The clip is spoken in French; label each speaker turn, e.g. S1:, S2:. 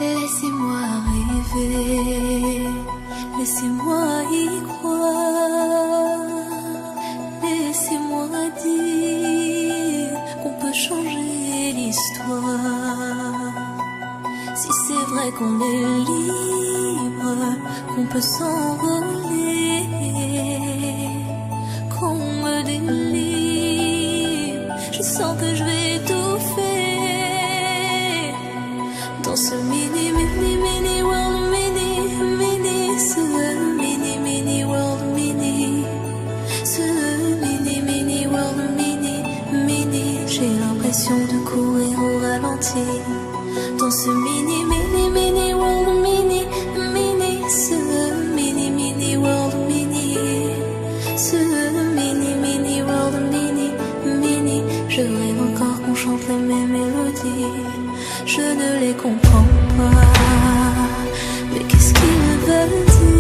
S1: Laissez-moi rêver, laissez-moi y croire, laissez-moi dire qu'on peut changer l'histoire. Si c'est vrai qu'on est libre, qu'on peut s'envoler, qu'on me délivre, je sens que je vais étouffer dans ce mini world, ce mini world, ce mini world, j'ai l'impression de courir au ralenti dans ce mini world, ce mini world, ce mini world, je rêve encore qu'on chante les mêmes mélodies. Je ne les comprends pas, mais qu'est-ce qu'ils veulent dire?